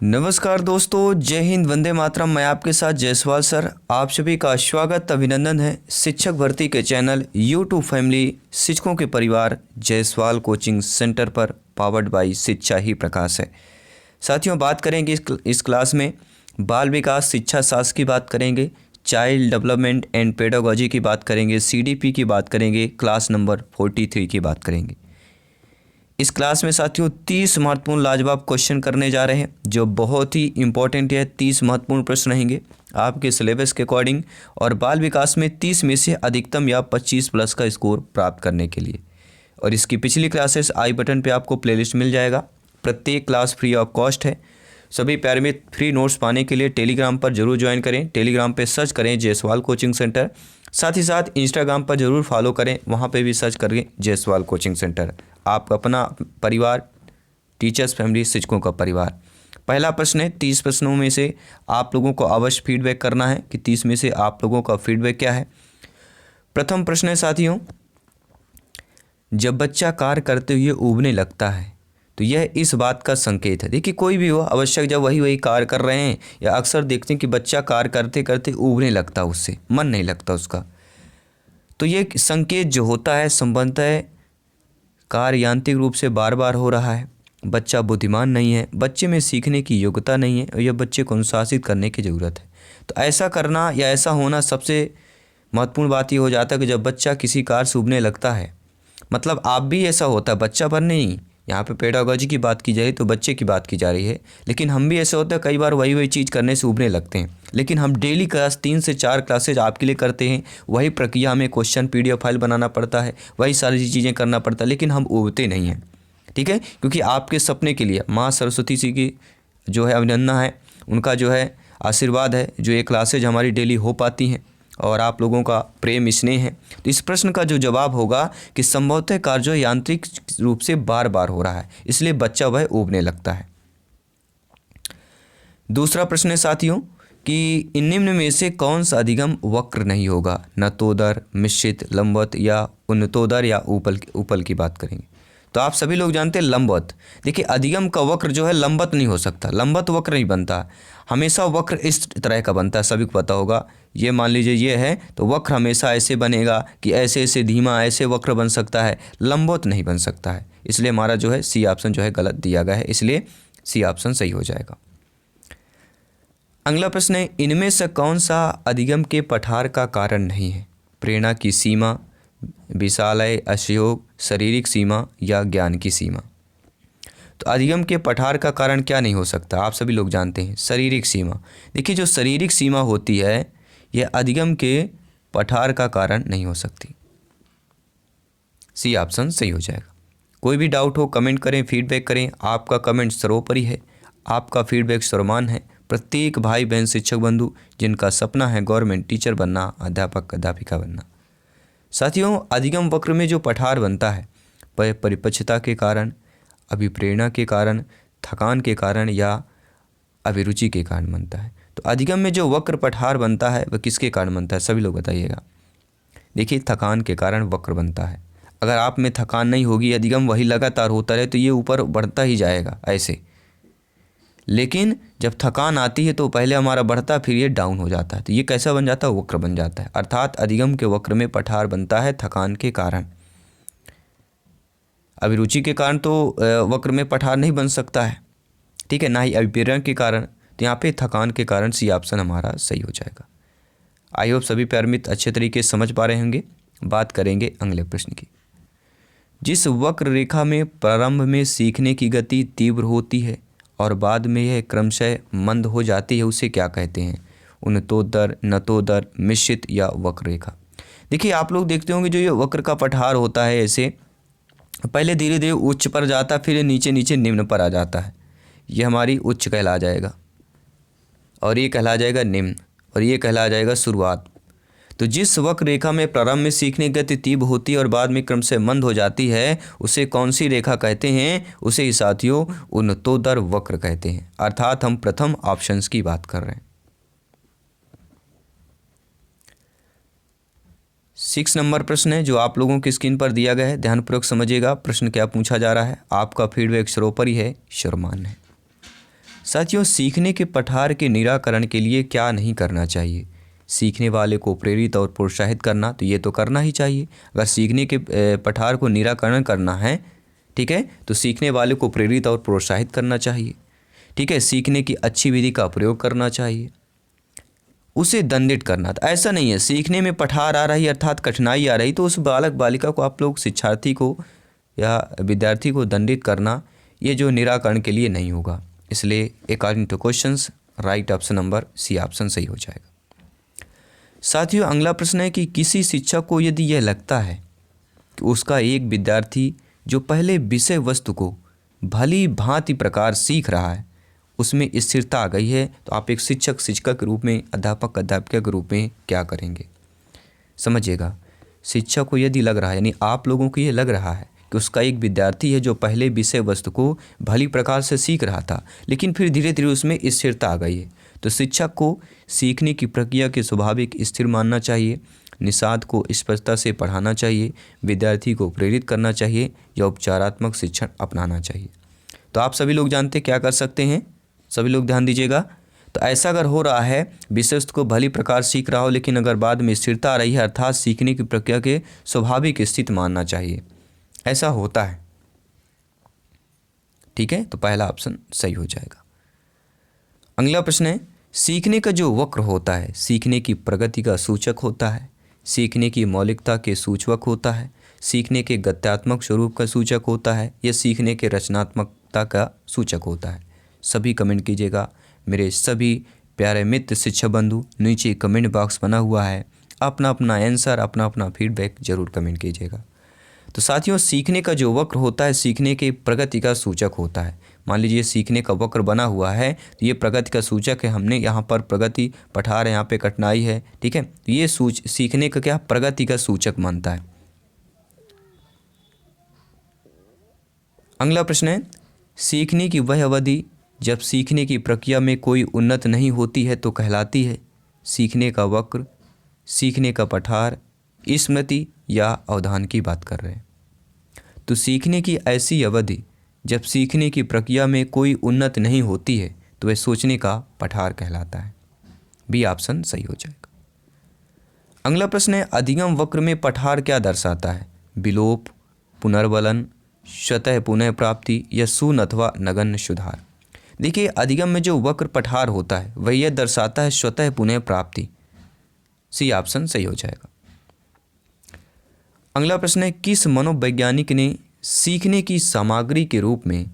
नमस्कार दोस्तों, जय हिंद, वंदे मातरम। मैं आपके साथ जायसवाल सर। आप सभी का स्वागत अभिनंदन है शिक्षक भर्ती के चैनल यूट्यूब फैमिली शिक्षकों के परिवार जायसवाल कोचिंग सेंटर पर, पावर्ड बाई शिक्षा ही प्रकाश है। साथियों, बात करेंगे इस क्लास में बाल विकास शिक्षा शास्त्र की बात करेंगे, चाइल्ड डेवलपमेंट एंड पेडागोजी की बात करेंगे, सीडीपी की बात करेंगे, क्लास नंबर 43 की बात करेंगे। इस क्लास में साथियों 30 महत्वपूर्ण लाजवाब क्वेश्चन करने जा रहे हैं जो बहुत ही इंपॉर्टेंट है। 30 महत्वपूर्ण प्रश्न रहेंगे आपके सिलेबस के अकॉर्डिंग और बाल विकास में 30 में से अधिकतम या 25 प्लस का स्कोर प्राप्त करने के लिए। और इसकी पिछली क्लासेस आई बटन पे आपको प्लेलिस्ट मिल जाएगा। प्रत्येक क्लास फ्री ऑफ कॉस्ट है। सभी प्यारे में फ्री नोट्स पाने के लिए टेलीग्राम पर जरूर ज्वाइन करें। टेलीग्राम पे सर्च करें जायसवाल कोचिंग सेंटर। साथ ही साथ इंस्टाग्राम पर जरूर फॉलो करें, वहाँ पे भी सर्च करें जायसवाल कोचिंग सेंटर। आपका अपना परिवार, टीचर्स फैमिली, शिक्षकों का परिवार। पहला प्रश्न है, 30 प्रश्नों में से आप लोगों को अवश्य फीडबैक करना है कि 30 में से आप लोगों का फीडबैक क्या है। प्रथम प्रश्न है साथियों, जब बच्चा कार्य करते हुए ऊबने लगता है तो यह इस बात का संकेत है। देखिए, कोई भी हो, आवश्यक जब वही कार्य कर रहे हैं या अक्सर देखते हैं कि बच्चा कार्य करते करते ऊबने लगता है, उससे मन नहीं लगता उसका, तो ये संकेत जो होता है संबंधतः कार्य यांत्रिक रूप से बार बार हो रहा है, बच्चा बुद्धिमान नहीं है, बच्चे में सीखने की योग्यता नहीं है और यह बच्चे को अनुशासित करने की ज़रूरत है। तो ऐसा करना या ऐसा होना सबसे महत्वपूर्ण बात ये हो जाता है कि जब बच्चा किसी कार्य से ऊबने लगता है, मतलब आप भी ऐसा होता है, बच्चा पर नहीं, यहाँ पे पेडागोजी की बात की जाए तो बच्चे की बात की जा रही है, लेकिन हम भी ऐसा होता है कई बार वही चीज़ करने से ऊबने लगते हैं। लेकिन हम डेली क्लास 3 से 4 क्लासेज आपके लिए करते हैं, वही प्रक्रिया हमें क्वेश्चन PDF फाइल बनाना पड़ता है, वही सारी चीज़ें करना पड़ता है, लेकिन हम ऊबते नहीं हैं। ठीक है, क्योंकि आपके सपने के लिए माँ सरस्वती जी की जो है अभिनंदना है, उनका जो है आशीर्वाद है, जो ये क्लासेज हमारी डेली हो पाती हैं और आप लोगों का प्रेम स्नेह है। तो इस प्रश्न का जो जवाब होगा कि संभवतः कार्य जो यांत्रिक रूप से बार बार हो रहा है, इसलिए बच्चा वह ऊबने लगता है। दूसरा प्रश्न है साथियों कि निम्न में से कौन सा अधिगम वक्र नहीं होगा। नतोदर, मिश्रित, लंबवत या उन्नतोदर या उपल की बात करेंगे। तो आप सभी लोग जानते हैं लंबवत। देखिए, अधिगम का वक्र जो है लंबवत नहीं हो सकता, लंबवत वक्र नहीं बनता, हमेशा वक्र इस तरह का बनता है। सभी को पता होगा, ये मान लीजिए ये है तो वक्र हमेशा ऐसे बनेगा कि ऐसे ऐसे धीमा ऐसे वक्र बन सकता है, लंबवत नहीं बन सकता है। इसलिए हमारा जो है सी ऑप्शन जो है गलत दिया गया है, इसलिए सी ऑप्शन सही हो जाएगा। अगला प्रश्न है, इनमें से कौन सा अधिगम के पठार का कारण नहीं है। प्रेरणा की सीमा, विशालय, असहयोग, शारीरिक सीमा या ज्ञान की सीमा। तो अधिगम के पठार का कारण क्या नहीं हो सकता, आप सभी लोग जानते हैं शारीरिक सीमा। देखिए, जो शारीरिक सीमा होती है यह अधिगम के पठार का कारण नहीं हो सकती। सी ऑप्शन सही हो जाएगा। कोई भी डाउट हो कमेंट करें, फीडबैक करें। आपका कमेंट सर्वोपरि है, आपका फीडबैक सर्वमान्य है। प्रत्येक भाई बहन शिक्षक बंधु जिनका सपना है गवर्नमेंट टीचर बनना, अध्यापक अध्यापिका बनना। साथियों, अधिगम वक्र में जो पठार बनता है वह परिपक्वता के कारण, अभिप्रेरणा के कारण, थकान के कारण या अभिरुचि के कारण बनता है। तो अधिगम में जो वक्र पठार बनता है वह किसके कारण बनता है, सभी लोग बताइएगा। देखिए, थकान के कारण वक्र बनता है। अगर आप में थकान नहीं होगी, अधिगम वही लगातार होता रहे तो ये ऊपर बढ़ता ही जाएगा ऐसे। लेकिन जब थकान आती है तो पहले हमारा बढ़ता फिर ये डाउन हो जाता है, तो ये कैसा बन जाता है, वक्र बन जाता है। अर्थात अधिगम के वक्र में पठार बनता है थकान के कारण। अभिरुचि के कारण तो वक्र में पठार नहीं बन सकता है, ठीक है, ना ही अभिप्रेरण के कारण। तो यहाँ पे थकान के कारण सी ऑप्शन हमारा सही हो जाएगा। आई होप सभी प्यारे मित्र अच्छे तरीके से समझ पा रहे होंगे। बात करेंगे अगले प्रश्न की। जिस वक्र रेखा में प्रारंभ में सीखने की गति तीव्र होती है और बाद में यह क्रमशः मंद हो जाती है, उसे क्या कहते हैं। उन्नतोदर, नतोदर, मिश्रित या वक्र रेखा। देखिए, आप लोग देखते होंगे जो ये वक्र का पठार होता है ऐसे पहले धीरे धीरे उच्च पर जाता, फिर नीचे नीचे निम्न पर आ जाता है। ये हमारी उच्च कहला जाएगा और ये कहला जाएगा निम्न और ये कहला जाएगा शुरुआत। तो जिस वक्र रेखा में प्रारंभ में सीखने की गति तीव्र होती है और बाद में क्रम से मंद हो जाती है, उसे कौन सी रेखा कहते हैं, उसे ही साथियों उन्नतोदर वक्र कहते हैं। अर्थात हम प्रथम ऑप्शंस की बात कर रहे हैं। 6 नंबर प्रश्न है जो आप लोगों की स्क्रीन पर दिया गया है, ध्यानपूर्वक समझिएगा प्रश्न क्या पूछा जा रहा है। आपका फीडबैक सर्वोपरि है, सर्वमान्य है। साथियों, सीखने के पठार के निराकरण के लिए क्या नहीं करना चाहिए? सीखने वाले को प्रेरित और प्रोत्साहित करना, तो ये तो करना ही चाहिए। अगर सीखने के पठार को निराकरण करना है, ठीक है, तो सीखने वाले को प्रेरित और प्रोत्साहित करना चाहिए। ठीक है, सीखने की अच्छी विधि का प्रयोग करना चाहिए, उसे दंडित करना। तो ऐसा नहीं है सीखने में पठार आ रही अर्थात कठिनाई आ रही तो उस बालक बालिका को आप लोग शिक्षार्थी को या विद्यार्थी को दंडित करना, ये जो निराकरण के लिए नहीं होगा। इसलिए according to questions right option number C option सही हो जाएगा। साथियों, अगला प्रश्न है कि किसी शिक्षक को यदि यह लगता है कि उसका एक विद्यार्थी जो पहले विषय वस्तु को भली भांति प्रकार सीख रहा है उसमें स्थिरता आ गई है, तो आप एक शिक्षक के रूप में, अध्यापक अध्यापिका के रूप में क्या करेंगे? समझिएगा, शिक्षक को यदि लग रहा है, यानी आप लोगों को ये लग रहा है कि उसका एक विद्यार्थी है जो पहले विषय वस्तु को भली प्रकार से सीख रहा था लेकिन फिर धीरे धीरे उसमें स्थिरता आ गई है, तो शिक्षक को सीखने की प्रक्रिया के स्वाभाविक स्थिर मानना चाहिए, निषाद को स्पष्टता से पढ़ाना चाहिए, विद्यार्थी को प्रेरित करना चाहिए या उपचारात्मक शिक्षण अपनाना चाहिए। तो आप सभी लोग जानते क्या कर सकते हैं, सभी लोग ध्यान दीजिएगा। तो ऐसा अगर हो रहा है विषय वस्तु को भली प्रकार सीख रहा हो लेकिन अगर बाद में स्थिरता आ रही है अर्थात सीखने की प्रक्रिया के स्वाभाविक स्थिति मानना चाहिए, ऐसा होता है। ठीक है, तो पहला ऑप्शन सही हो जाएगा। अगला प्रश्न है, सीखने का जो वक्र होता है सीखने की प्रगति का सूचक होता है, सीखने की मौलिकता के सूचक होता है, सीखने के गत्यात्मक स्वरूप का सूचक होता है, यह सीखने के रचनात्मकता का सूचक होता है। सभी कमेंट कीजिएगा। मेरे सभी प्यारे मित्र शिक्षक बंधु, नीचे कमेंट बॉक्स बना हुआ है, अपना अपना आंसर, अपना अपना फीडबैक जरूर कमेंट कीजिएगा। तो साथियों, सीखने का जो वक्र होता है सीखने के प्रगति का सूचक होता है। मान लीजिए सीखने का वक्र बना हुआ है तो ये प्रगति का सूचक है। हमने यहाँ पर प्रगति पठार है, यहाँ पे कठिनाई है, ठीक है, तो ये सीखने का क्या प्रगति का सूचक मानता है। अगला प्रश्न है, सीखने की वह अवधि जब सीखने की प्रक्रिया में कोई उन्नत नहीं होती है तो कहलाती है? सीखने का वक्र, सीखने का पठार, स्मृति या अवधान की बात कर रहे हैं। तो सीखने की ऐसी अवधि जब सीखने की प्रक्रिया में कोई उन्नत नहीं होती है तो वह सोचने का पठार कहलाता है। बी ऑप्शन सही हो जाएगा। अगला प्रश्न है, अधिगम वक्र में पठार क्या दर्शाता है? विलोप, पुनर्बलन, स्वतः पुनः प्राप्ति या शून्य अथवा नगण्य सुधार। देखिए, अधिगम में जो वक्र पठार होता है वह यह दर्शाता है स्वतः पुनः प्राप्ति। सी ऑप्शन सही हो जाएगा। अगला प्रश्न है, किस मनोवैज्ञानिक ने सीखने की सामग्री के रूप में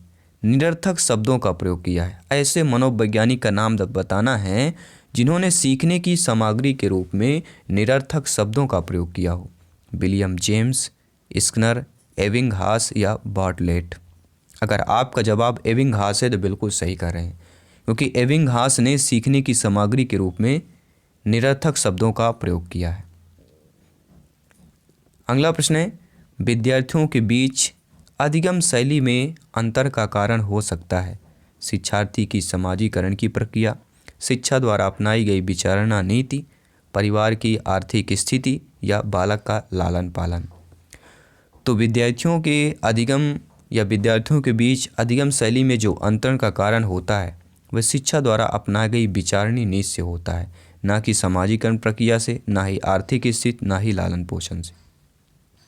निरर्थक शब्दों का प्रयोग किया है? ऐसे मनोवैज्ञानिक का नाम बताना है जिन्होंने सीखने की सामग्री के रूप में निरर्थक शब्दों का प्रयोग किया हो। विलियम जेम्स, स्किनर, एबिंगहास या बार्टलेट। अगर आपका जवाब एबिंगहास है तो बिल्कुल सही कर रहे हैं, क्योंकि एबिंगहास ने सीखने की सामग्री के रूप में निरर्थक शब्दों का प्रयोग किया है। अगला प्रश्न है, विद्यार्थियों के बीच अधिगम शैली में अंतर का कारण हो सकता है? शिक्षार्थी की समाजीकरण की प्रक्रिया, शिक्षा द्वारा अपनाई गई विचारणा नीति, परिवार की आर्थिक स्थिति या बालक का लालन पालन। तो विद्यार्थियों के अधिगम या विद्यार्थियों के बीच अधिगम शैली में जो अंतर का कारण होता है वह शिक्षा द्वारा अपनाई गई विचारणी नीति से होता है, ना कि समाजीकरण प्रक्रिया से, ना ही आर्थिक स्थिति, ना ही लालन पोषण से।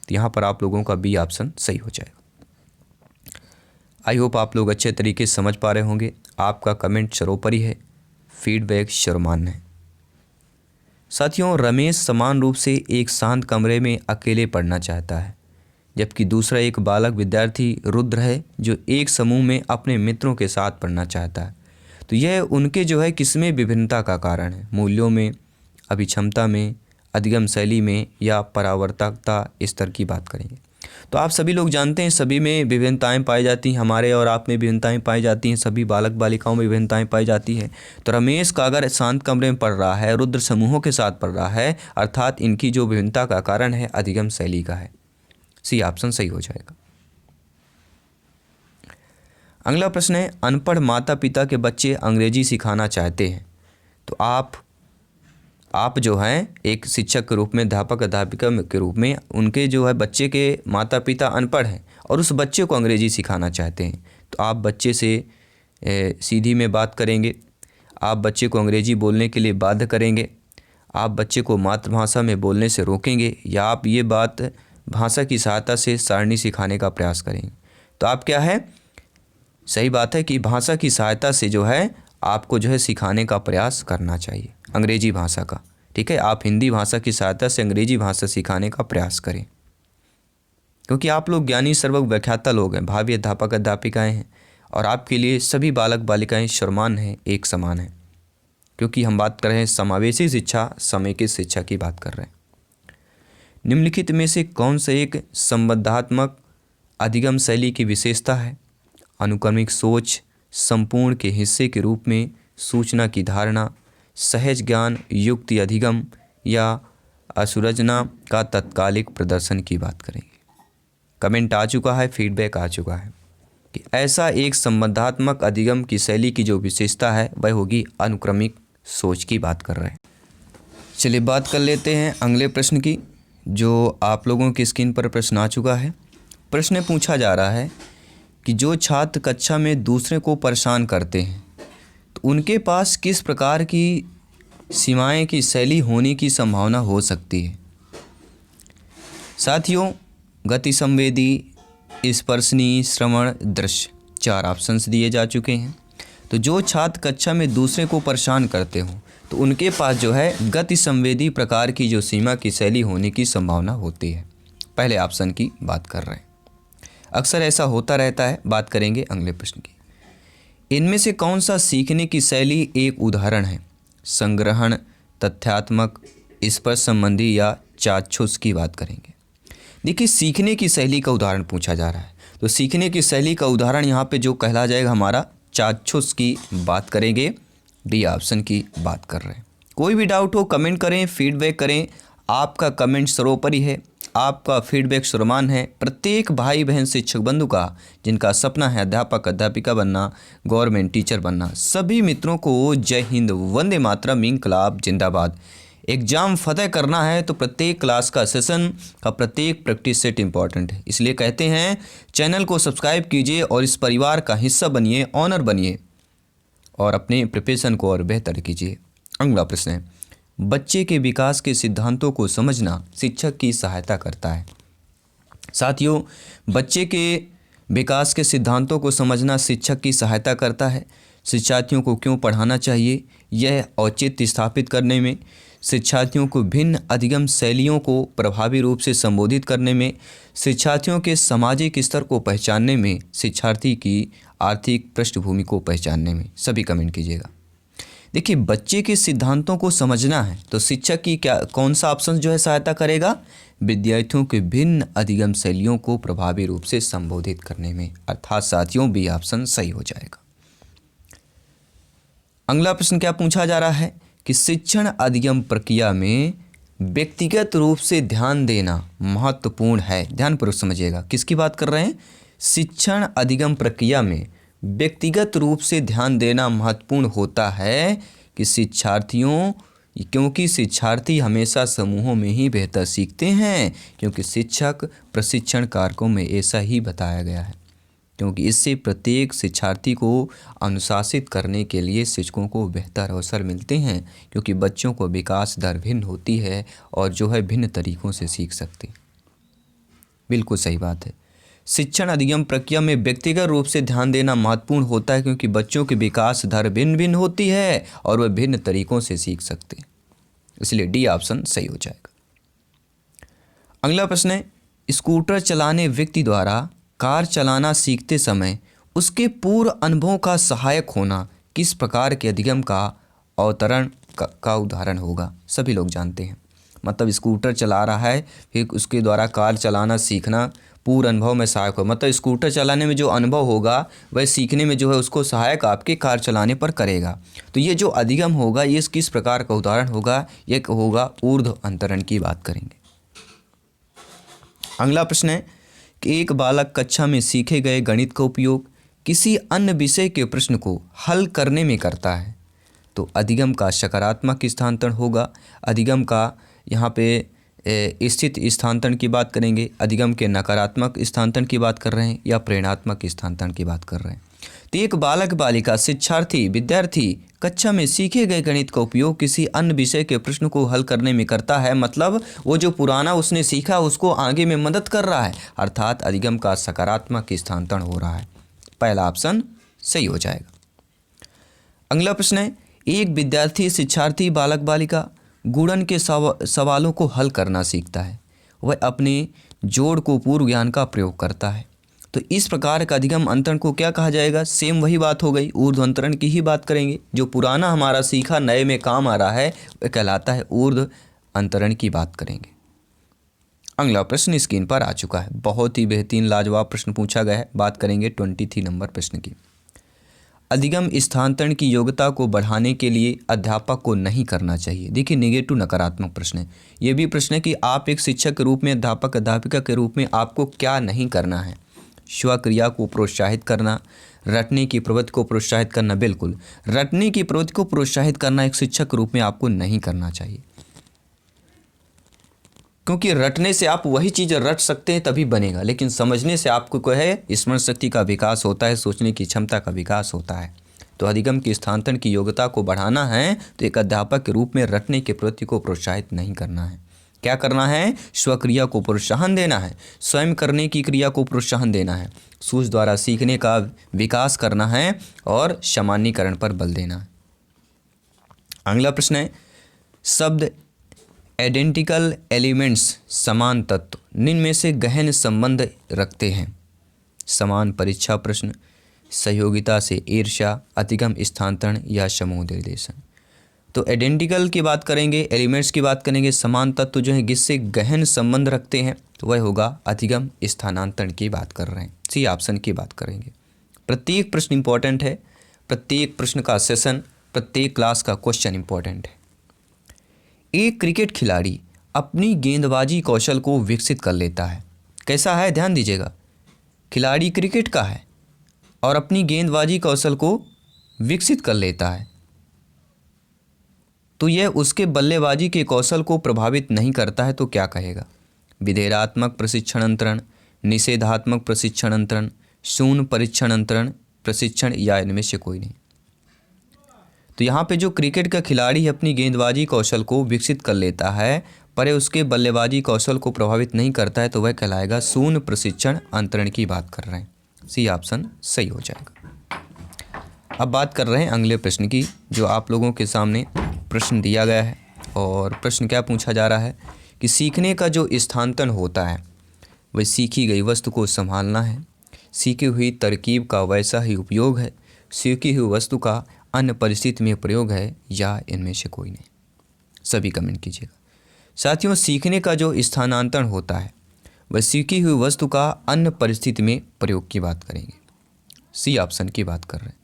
तो यहाँ पर आप लोगों का बी ऑप्शन सही हो जाएगा। आई होप आप लोग अच्छे तरीके से समझ पा रहे होंगे। आपका कमेंट सर्वोपरि है, फीडबैक सर्वमान्य है। साथियों, रमेश समान रूप से एक शांत कमरे में अकेले पढ़ना चाहता है, जबकि दूसरा एक बालक विद्यार्थी रुद्र है जो एक समूह में अपने मित्रों के साथ पढ़ना चाहता है। तो यह उनके जो है किसमें विभिन्नता का कारण है? मूल्यों में, अभिक्षमता में, अधिगम शैली में या परावर्तकता स्तर की बात करेंगे। तो आप सभी लोग जानते हैं सभी में विभिन्नताएं पाई जाती हैं, हमारे और आप में विभिन्नताएं पाई जाती हैं, सभी बालक बालिकाओं में विभिन्नताएं पाई जाती है। तो रमेश का अगर शांत कमरे में पढ़ रहा है, रुद्र समूहों के साथ पढ़ रहा है, अर्थात इनकी जो विभिन्नता का कारण है अधिगम शैली का है। सी ऑप्शन सही हो जाएगा। अगला प्रश्न है, अनपढ़ माता पिता के बच्चे अंग्रेजी सिखाना चाहते हैं, तो आप जो हैं एक शिक्षक के रूप में, अध्यापक अध्यापिका के रूप में, उनके जो है बच्चे के माता पिता अनपढ़ हैं और उस बच्चे को अंग्रेजी सिखाना चाहते हैं, तो आप बच्चे से सीधी में बात करेंगे, आप बच्चे को अंग्रेजी बोलने के लिए बाध्य करेंगे, आप बच्चे को मातृभाषा में बोलने से रोकेंगे, या आप ये बात भाषा की सहायता से सारणी सिखाने का प्रयास करेंगे। तो आप क्या है, सही बात है कि भाषा की सहायता से जो है आपको जो है सिखाने का प्रयास करना चाहिए अंग्रेजी भाषा का। ठीक है, आप हिंदी भाषा की सहायता से अंग्रेजी भाषा सिखाने का प्रयास करें, क्योंकि आप लोग ज्ञानी सर्वज्ञ व्याख्याता लोग हैं, भावी अध्यापक अध्यापिकाएँ हैं, और आपके लिए सभी बालक बालिकाएँ समान हैं, एक समान हैं, क्योंकि हम बात कर रहे हैं समावेशी शिक्षा, समेकित शिक्षा की बात कर रहे हैं। निम्नलिखित में से कौन सा एक संबंधात्मक अधिगम शैली की विशेषता है? अनुक्रमिक सोच, संपूर्ण के हिस्से के रूप में सूचना की धारणा, सहज ज्ञान, युक्ति अधिगम, या असुरचना का तत्कालिक प्रदर्शन की बात करेंगे। कमेंट आ चुका है, फीडबैक आ चुका है कि ऐसा एक संबंधात्मक अधिगम की शैली की जो विशेषता है वह होगी अनुक्रमिक सोच की बात कर रहे हैं। चलिए बात कर लेते हैं अगले प्रश्न की, जो आप लोगों की स्क्रीन पर प्रश्न आ चुका है। प्रश्न पूछा जा रहा है कि जो छात्र कक्षा में दूसरे को परेशान करते हैं तो उनके पास किस प्रकार की सीमाएं की शैली होने की संभावना हो सकती है? साथियों, गति संवेदी, स्पर्शनीय, श्रवण, दृश्य, 4 ऑप्शंस दिए जा चुके हैं। तो जो छात्र कक्षा में दूसरे को परेशान करते हों तो उनके पास जो है गति संवेदी प्रकार की जो सीमा की शैली होने की संभावना होती है। पहले ऑप्शन की बात कर रहे हैं, अक्सर ऐसा होता रहता है। बात करेंगे अगले प्रश्न की। इनमें से कौन सा सीखने की शैली एक उदाहरण है? संग्रहण, तथ्यात्मक, स्पर्श संबंधी, या चाक्षुष की बात करेंगे। देखिए, सीखने की शैली का उदाहरण पूछा जा रहा है, तो सीखने की शैली का उदाहरण यहाँ पे जो कहला जाएगा हमारा चाक्षुष की बात करेंगे। डी ऑप्शन की बात कर रहे हैं। कोई भी डाउट हो कमेंट करें, फीडबैक करें। आपका कमेंट सर्वोपरि है, आपका फीडबैक सर्वमान्य है। प्रत्येक भाई बहन शिक्षक बंधु का जिनका सपना है अध्यापक अध्यापिका बनना, गवर्नमेंट टीचर बनना, सभी मित्रों को जय हिंद, वंदे मातरम, इंकलाब जिंदाबाद। एग्ज़ाम फतेह करना है तो प्रत्येक क्लास का सेशन का प्रत्येक प्रैक्टिस सेट इंपॉर्टेंट है। इसलिए कहते हैं चैनल को सब्सक्राइब कीजिए और इस परिवार का हिस्सा बनिए, ऑनर बनिए और अपने प्रिपरेशन को और बेहतर कीजिए। अगला प्रश्न है, बच्चे के विकास के सिद्धांतों को समझना शिक्षक की सहायता करता है। साथियों, बच्चे के विकास के सिद्धांतों को समझना शिक्षक की सहायता करता है। शिक्षार्थियों को क्यों पढ़ाना चाहिए, यह औचित्य स्थापित करने में, शिक्षार्थियों को भिन्न अधिगम शैलियों को प्रभावी रूप से संबोधित करने में, शिक्षार्थियों के सामाजिक स्तर को पहचानने में, शिक्षार्थी की आर्थिक पृष्ठभूमि को पहचानने में। सभी कमेंट कीजिएगा। देखिए, बच्चे के सिद्धांतों को समझना है तो शिक्षक की कौन सा ऑप्शन जो है सहायता करेगा? विद्यार्थियों के भिन्न अधिगम शैलियों को प्रभावी रूप से संबोधित करने में, अर्थात साथियों बी ऑप्शन सही हो जाएगा। अगला प्रश्न क्या पूछा जा रहा है कि शिक्षण अधिगम प्रक्रिया में व्यक्तिगत रूप से ध्यान देना महत्वपूर्ण है। ध्यानपूर्वक समझिएगा, किसकी बात कर रहे हैं? शिक्षण अधिगम प्रक्रिया में व्यक्तिगत रूप से ध्यान देना महत्वपूर्ण होता है कि क्योंकि शिक्षार्थी हमेशा समूहों में ही बेहतर सीखते हैं, क्योंकि शिक्षक प्रशिक्षण कारकों में ऐसा ही बताया गया है। क्योंकि इससे प्रत्येक शिक्षार्थी को अनुशासित करने के लिए शिक्षकों को बेहतर अवसर मिलते हैं, क्योंकि बच्चों को विकास दर भिन्न होती है और जो है भिन्न तरीक़ों से सीख सकते। बिल्कुल सही बात है। शिक्षण अधिगम प्रक्रिया में व्यक्तिगत रूप से ध्यान देना महत्वपूर्ण होता है, क्योंकि बच्चों की विकास दर भिन्न भिन्न होती है और वह भिन्न तरीक़ों से सीख सकते हैं। इसलिए डी ऑप्शन सही हो जाएगा। अगला प्रश्न है, स्कूटर चलाने व्यक्ति द्वारा कार चलाना सीखते समय उसके पूर्व अनुभवों का सहायक होना किस प्रकार के अधिगम का अवतरण का उदाहरण होगा? सभी लोग जानते हैं, मतलब स्कूटर चला रहा है, फिर उसके द्वारा कार चलाना सीखना पूर्व अनुभव में सहायक हो, मतलब स्कूटर चलाने में जो अनुभव होगा वह सीखने में जो है उसको सहायक आपके कार चलाने पर करेगा। तो ये जो अधिगम होगा ये किस प्रकार का उदाहरण होगा? ये होगा ऊर्ध्व अंतरण की बात करेंगे। अगला प्रश्न है कि एक बालक कक्षा में सीखे गए गणित का उपयोग किसी अन्य विषय के प्रश्न को हल करने में करता है, तो अधिगम का सकारात्मक स्थानांतरण होगा। अधिगम का यहाँ पे स्थित स्थानांतरण की बात करेंगे, अधिगम के नकारात्मक स्थानांतरण की बात कर रहे हैं या प्रेरणात्मक स्थानांतरण की बात कर रहे हैं। तो एक बालक बालिका शिक्षार्थी विद्यार्थी कक्षा में सीखे गए गणित का उपयोग किसी अन्य विषय के प्रश्न को हल करने में करता है, मतलब वो जो पुराना उसने सीखा उसको आगे में मदद कर रहा है, अर्थात अधिगम का सकारात्मक स्थानांतरण हो रहा है। पहला ऑप्शन सही हो जाएगा। अगला प्रश्न है, एक विद्यार्थी शिक्षार्थी बालक बालिका गुणन के सवालों को हल करना सीखता है, वह अपने जोड़ को पूर्व ज्ञान का प्रयोग करता है। तो इस प्रकार का अधिगम अंतरण को क्या कहा जाएगा? सेम वही बात हो गई, ऊर्ध्व अंतरण की ही बात करेंगे। जो पुराना हमारा सीखा नए में काम आ रहा है वह कहलाता है ऊर्ध्व अंतरण की बात करेंगे। अगला प्रश्न स्क्रीन पर आ चुका है, बहुत ही बेहतरीन लाजवाब प्रश्न पूछा गया है। बात करेंगे 23 नंबर प्रश्न की। अधिगम स्थानांतरण की योग्यता को बढ़ाने के लिए अध्यापक को नहीं करना चाहिए। देखिए नेगेटिव नकारात्मक प्रश्न है। ये भी प्रश्न है कि आप एक शिक्षक के रूप में, अध्यापक अध्यापिका के रूप में आपको क्या नहीं करना है। स्वक्रिया को प्रोत्साहित करना, रटने की प्रवृत्ति को प्रोत्साहित करना, बिल्कुल रटने की प्रवृत्ति को प्रोत्साहित करना एक शिक्षक के रूप में आपको नहीं करना चाहिए, क्योंकि रटने से आप वही चीज़ रट सकते हैं तभी बनेगा, लेकिन समझने से आपको क्या है, स्मरण शक्ति का विकास होता है, सोचने की क्षमता का विकास होता है। तो अधिगम की स्थानांतरण की योग्यता को बढ़ाना है तो एक अध्यापक के रूप में रटने की प्रवृत्ति को प्रोत्साहित नहीं करना है। क्या करना है? स्वक्रिया को प्रोत्साहन देना है, स्वयं करने की क्रिया को प्रोत्साहन देना है, सूझ द्वारा सीखने का विकास करना है और सामान्यीकरण पर बल देना है। अगला प्रश्न है, शब्द आइडेंटिकल एलिमेंट्स समान तत्व निम्न में से गहन संबंध रखते हैं। समान परीक्षा प्रश्न, सहयोगिता से ईर्ष्या, अधिगम स्थानांतरण या समूह निर्देशन। तो आइडेंटिकल की बात करेंगे, एलिमेंट्स की बात करेंगे, समान तत्व जो है जिससे गहन संबंध रखते हैं तो वह होगा अधिगम स्थानांतरण की बात कर रहे हैं, सी ऑप्शन की बात करेंगे। प्रत्येक प्रश्न इंपॉर्टेंट है, प्रत्येक प्रश्न का सेशन, प्रत्येक क्लास का क्वेश्चन इंपॉर्टेंट है। एक क्रिकेट खिलाड़ी अपनी गेंदबाजी कौशल को विकसित कर लेता है। कैसा है? ध्यान दीजिएगा, खिलाड़ी क्रिकेट का है और अपनी गेंदबाजी कौशल को विकसित कर लेता है, तो यह उसके बल्लेबाजी के कौशल को प्रभावित नहीं करता है तो क्या कहेगा? विधेयात्मक प्रशिक्षण अंतरण, निषेधात्मक प्रशिक्षण अंतरण, शून्य परीक्षण अंतरण प्रशिक्षण या इनमें से कोई नहीं। तो यहाँ पे जो क्रिकेट का खिलाड़ी अपनी गेंदबाजी कौशल को विकसित कर लेता है पर उसके बल्लेबाजी कौशल को प्रभावित नहीं करता है तो वह कहलाएगा शून्य प्रशिक्षण अंतरण की बात कर रहे हैं, सी ऑप्शन सही हो जाएगा। अब बात कर रहे हैं अगले प्रश्न की, जो आप लोगों के सामने प्रश्न दिया गया है। और प्रश्न क्या पूछा जा रहा है कि सीखने का जो स्थानांतरण होता है वह सीखी गई वस्तु को संभालना है, सीखी हुई तरकीब का वैसा ही उपयोग है, सीखी हुई वस्तु का अन्य परिस्थिति में प्रयोग है या इनमें से कोई नहीं। सभी कमेंट कीजिएगा। साथियों, सीखने का जो स्थानांतरण होता है वह सीखी हुई वस्तु का अन्य परिस्थिति में प्रयोग की बात करेंगे, सी ऑप्शन की बात कर रहे हैं।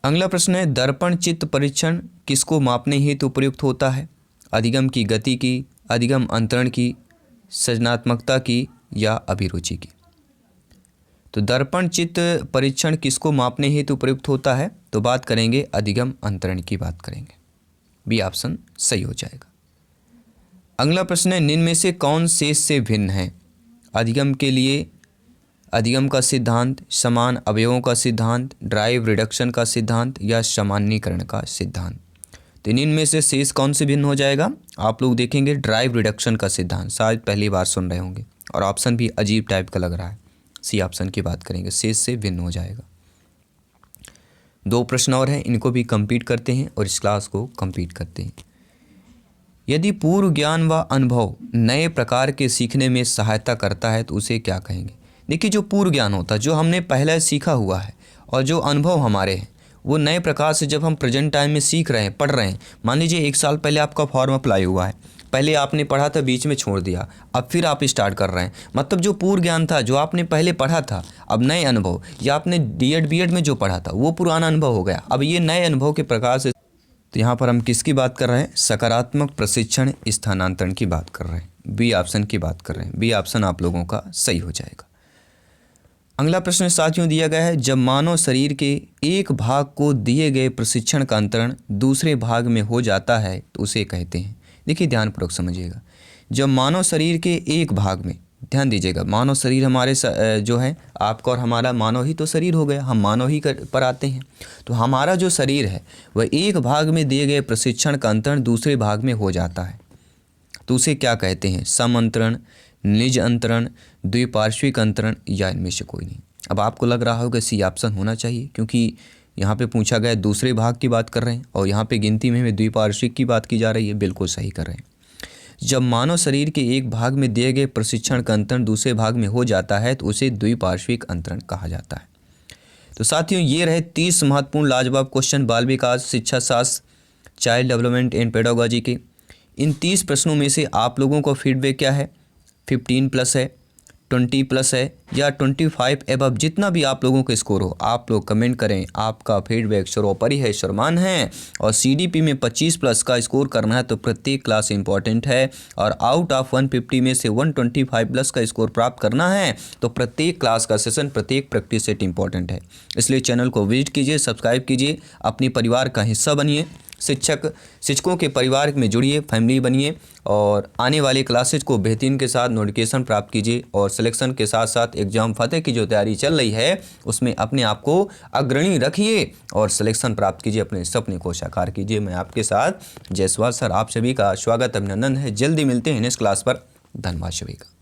अगला प्रश्न है, दर्पण चित्त परीक्षण किसको मापने हेतु प्रयुक्त होता है? अधिगम की गति की, अधिगम अंतरण की, सृजनात्मकता की या अभिरुचि की। तो दर्पण चित्त परीक्षण किसको मापने हेतु प्रयुक्त होता है? तो बात करेंगे अधिगम अंतरण की बात करेंगे, बी ऑप्शन सही हो जाएगा। अगला प्रश्न है, निम्न में से कौन शेष से भिन्न है? अधिगम के लिए अधिगम का सिद्धांत, समान अवयवों का सिद्धांत, ड्राइव रिडक्शन का सिद्धांत या सामान्यीकरण का सिद्धांत। तो इनमें में से शेष कौन से भिन्न हो जाएगा? आप लोग देखेंगे ड्राइव रिडक्शन का सिद्धांत, शायद पहली बार सुन रहे होंगे और ऑप्शन भी अजीब टाइप का लग रहा है, सी ऑप्शन की बात करेंगे, शेष से भिन्न हो जाएगा। 2 प्रश्न और हैं, इनको भी कंप्लीट करते हैं और इस क्लास को कंप्लीट करते हैं। यदि पूर्व ज्ञान व अनुभव नए प्रकार के सीखने में सहायता करता है तो उसे क्या कहेंगे? देखिए, जो पूर्व ज्ञान होता है, जो हमने पहले सीखा हुआ है, और जो अनुभव हमारे हैं वो नए प्रकार से जब हम प्रेजेंट टाइम में सीख रहे हैं, पढ़ रहे हैं। मान लीजिए 1 साल पहले आपका फॉर्म अप्लाई हुआ है, पहले आपने पढ़ा था, बीच में छोड़ दिया, अब फिर आप स्टार्ट कर रहे हैं। मतलब जो पूर्व ज्ञान था, जो आपने पहले पढ़ा था, अब नए अनुभव, या आपने D.Ed B.Ed में जो पढ़ा था वो पुराना अनुभव हो गया, अब ये नए अनुभव के प्रकार से। तो यहाँ पर हम किसकी बात कर रहे हैं? सकारात्मक प्रशिक्षण स्थानांतरण की बात कर रहे हैं, बी ऑप्शन की बात कर रहे हैं। बी ऑप्शन आप लोगों का सही हो जाएगा। अगला प्रश्न साथियों दिया गया है, जब मानव शरीर के एक भाग को दिए गए प्रशिक्षण का अंतरण दूसरे भाग में हो जाता है तो उसे कहते हैं। देखिए ध्यानपूर्वक समझिएगा, जब मानव शरीर के एक भाग में ध्यान दीजिएगा, मानव शरीर हमारे जो है आपका और हमारा मानव ही तो शरीर हो गया, हम मानव ही पर आते हैं। तो हमारा जो शरीर है वह एक भाग में दिए गए प्रशिक्षण का अंतरण दूसरे भाग में हो जाता है, तो उसे क्या कहते हैं? सम अंतरण, निज अंतरण, द्विपार्श्विक अंतरण, या इनमें से कोई नहीं। अब आपको लग रहा होगा सी ऑप्शन होना चाहिए, क्योंकि यहाँ पे पूछा गया दूसरे भाग की बात कर रहे हैं और यहाँ पे गिनती में हमें द्विपार्श्विक की बात की जा रही है। बिल्कुल सही कर रहे हैं। जब मानव शरीर के एक भाग में दिए गए प्रशिक्षण का अंतरण दूसरे भाग में हो जाता है तो उसे द्विपार्श्विक अंतरण कहा जाता है। तो साथियों, ये रहे 30 महत्वपूर्ण लाजवाब क्वेश्चन बाल विकास, शिक्षा शास्त्र, चाइल्ड डेवलपमेंट एंड पेडागोजी के। इन 30 प्रश्नों में से आप लोगों का फीडबैक क्या है? 15 प्लस है, 20 प्लस है, या 25 एबव? जितना भी आप लोगों का स्कोर हो आप लोग कमेंट करें। आपका फीडबैक सर्वोपरि है, सर्वमान्य है। और सीडीपी में 25 प्लस का स्कोर करना है तो प्रत्येक क्लास इंपॉर्टेंट है, और आउट ऑफ 150 में से 125 प्लस का स्कोर प्राप्त करना है तो प्रत्येक क्लास का सेशन, प्रत्येक प्रैक्टिस सेट इंपॉर्टेंट है। इसलिए चैनल को विजिट कीजिए, सब्सक्राइब कीजिए, अपने परिवार का हिस्सा बनिए, शिक्षकों के परिवार में जुड़िए, फैमिली बनिए, और आने वाली क्लासेज को बेहतरीन के साथ नोटिफिकेशन प्राप्त कीजिए। और सिलेक्शन के साथ साथ एग्जाम फतेह की जो तैयारी चल रही है उसमें अपने आप को अग्रणी रखिए और सिलेक्शन प्राप्त कीजिए, अपने सपने को साकार कीजिए। मैं आपके साथ जायसवाल सर, आप सभी का स्वागत, अभिनंदन है। जल्दी मिलते हैं नेक्स्ट क्लास पर। धन्यवाद सभी का।